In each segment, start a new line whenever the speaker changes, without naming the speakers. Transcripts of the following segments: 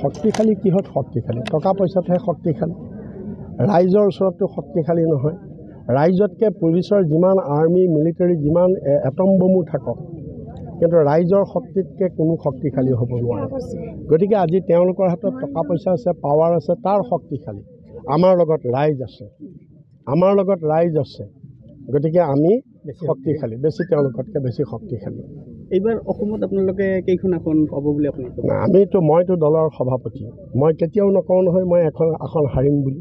শক্তিশালী কিহত শক্তিশালী টকা পইচাতহে শক্তিশালী ৰাইজৰ ওচৰততো শক্তিশালী নহয় ৰাইজতকৈ পুলিচৰ যিমান আৰ্মি মিলিটাৰী যিমান এটম বমো থাকক কিন্তু ৰাইজৰ শক্তিতকৈ কোনো শক্তিশালী হ'ব নোৱাৰে গতিকে আজি তেওঁলোকৰ হাতত টকা পইচা আছে পাৱাৰ আছে তাৰ শক্তিশালী আমাৰ লগত ৰাইজ আছে গতিকে আমি শক্তিশালী বেছি তেওঁলোকতকৈ বেছি শক্তিশালী
এইবাৰ অসমত আপোনালোকে কেইখন আসন পাব বুলি আপোনালোকে
মইতো দলৰ সভাপতি মই কেতিয়াও নকওঁ নহয় মই এখন আসন হাৰিম বুলি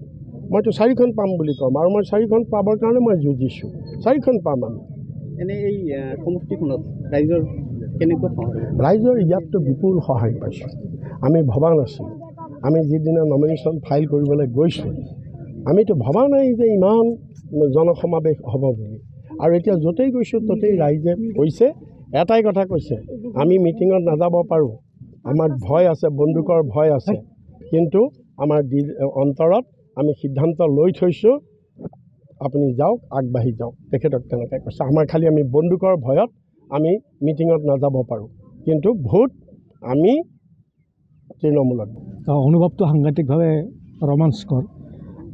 মইতো 4খন পাম বুলি ক'ম আৰু মই 4খন পাবৰ কাৰণে মই যুঁজিছোঁ 4খন পাম আমি
এনেই এই সমষ্টিখনত ৰাইজৰ কেনেকুৱা সহায়
ৰাইজৰ ইয়াততো বিপুল সহায় পাইছোঁ আমি ভবা নাছিলোঁ আমি যিদিনা নমিনেশ্যন ফাইল কৰিবলৈ গৈছোঁ আমিতো ভবা নাই যে ইমান জনসমাৱেশ হ'ব বুলি আৰু এতিয়া য'তেই গৈছোঁ ত'তেই ৰাইজে কৈছে এটাই কথা কৈছে আমি মিটিঙত নাযাব পাৰোঁ আমাৰ ভয় আছে বন্দুকৰ ভয় আছে কিন্তু আমাৰ অন্তৰত আমি সিদ্ধান্ত লৈ থৈছোঁ আপুনি যাওক আগবাঢ়ি যাওক তেখেতক তেনেকৈ কৈছে আমাৰ খালি আমি বন্দুকৰ ভয়ত আমি মিটিঙত নাযাব পাৰোঁ কিন্তু ভোট আমি তৃণমূলত
অনুভৱটো সাংঘাতিকভাৱে ৰোমাঞ্চকৰ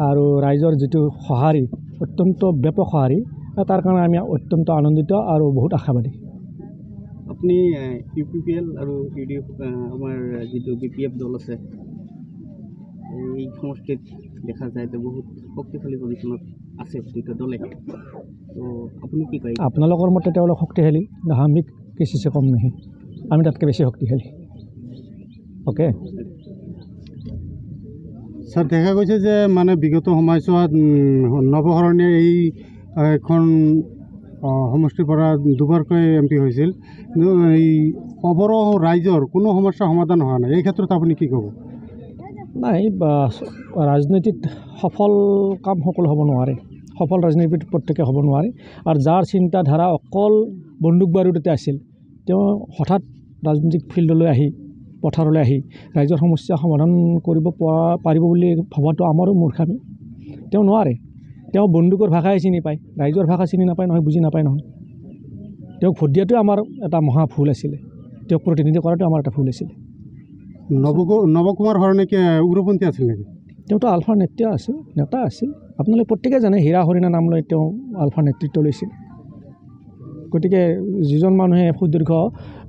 আৰু ৰাইজৰ যিটো সঁহাৰি অত্যন্ত ব্যাপক সঁহাৰি তাৰ কাৰণে আমি অত্যন্ত আনন্দিত আৰু বহুত আশাবাদী
আপুনি UPPL আৰু UDF আমাৰ যিটো BPF দল আছে এই সমষ্টিত দেখা যায় যে বহুত শক্তিশালী পজিশ্যনত আছে দুটা দলে তো আপুনি কি কয়
আপোনালোকৰ মতে তেওঁলোক শক্তিশালী আমি কিছু কম নহয় আমি তাতকৈ বেছি শক্তিশালী অ'কে
স্যার দেখা গৈছে যে মানে বিগত সময়ছোৱাত নৱশৰণীয়ে এইখন সমষ্টিৰ পৰা দুবাৰকৈ MP হৈছিল কিন্তু এই অৱৰো ৰাইজৰ কোনো সমস্যা সমাধান হোৱা নাই এই ক্ষেত্ৰত আপুনি কি ক'ব
নাই ৰাজনীতিত সফল কাম সকলো হ'ব নোৱাৰে সফল ৰাজনীতিত প্ৰত্যেকে হ'ব নোৱাৰে আৰু যাৰ চিন্তাধাৰা অকল বন্দুক বাৰুদতে আছিল তেওঁ হঠাৎ ৰাজনৈতিক ফিল্ডলৈ আহি পথাৰলৈ আহি ৰাইজৰ সমস্যা সমাধান কৰিব পাৰিব বুলি ভবাটো আমাৰো মূৰ্খামি তেওঁ নোৱাৰে তেওঁ বন্দুকৰ ভাষাই চিনি পায় ৰাইজৰ ভাষা চিনি নাপায় নহয় বুজি নাপায় নহয় তেওঁক ভোট দিয়াটোৱে আমাৰ এটা মহা ভুল আছিলে তেওঁক প্ৰতিনিধি কৰাটো আমাৰ এটা ভুল আছিলে
নৱকুমাৰ শৰণে উগ্ৰপন্থী আছিল নেকি
তেওঁতো আলফাৰ নেতা আছিল আপোনালোকে প্ৰত্যেকে জানে হীৰা হৰিণা নাম লৈ তেওঁ আলফাৰ নেতৃত্ব লৈছিল গতিকে যিজন মানুহে সুদীৰ্ঘ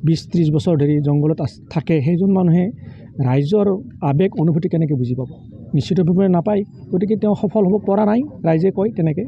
20-30 বছৰ ধৰি জংঘলত থাকে সেইজন মানুহে ৰাইজৰ আৱেগ অনুভূতি কেনেকৈ বুজি পাব নিশ্চিতভাৱে নাপায় গতিকে তেওঁ সফল হ'ব পৰা নাই ৰাইজে কয় তেনেকৈ